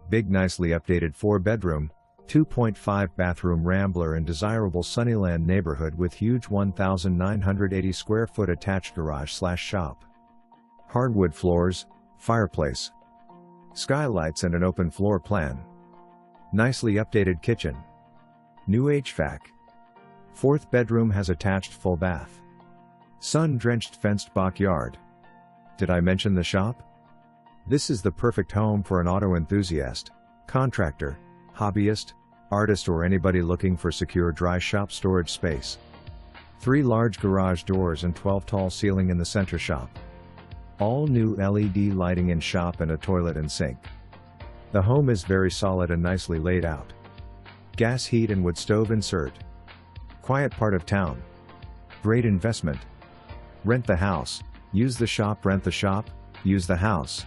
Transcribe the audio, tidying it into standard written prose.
Big nicely updated 4-bedroom, 2.5 bathroom rambler in desirable Sunnyland neighborhood with huge 1,980 square foot attached garage/shop. Hardwood floors, fireplace, skylights and an open floor plan. Nicely updated kitchen. New HVAC. 4th bedroom has attached full bath. Sun-drenched fenced Bach yard. Did I mention the shop? This is the perfect home for an auto enthusiast, contractor, hobbyist, artist or anybody looking for secure dry shop storage space. 3 large garage doors and 12 tall ceiling in the center shop. All new LED lighting in shop and a toilet and sink. The home is very solid and nicely laid out. Gas heat and wood stove insert. Quiet part of town. Great investment. Rent the house, use the shop, rent the shop, use the house.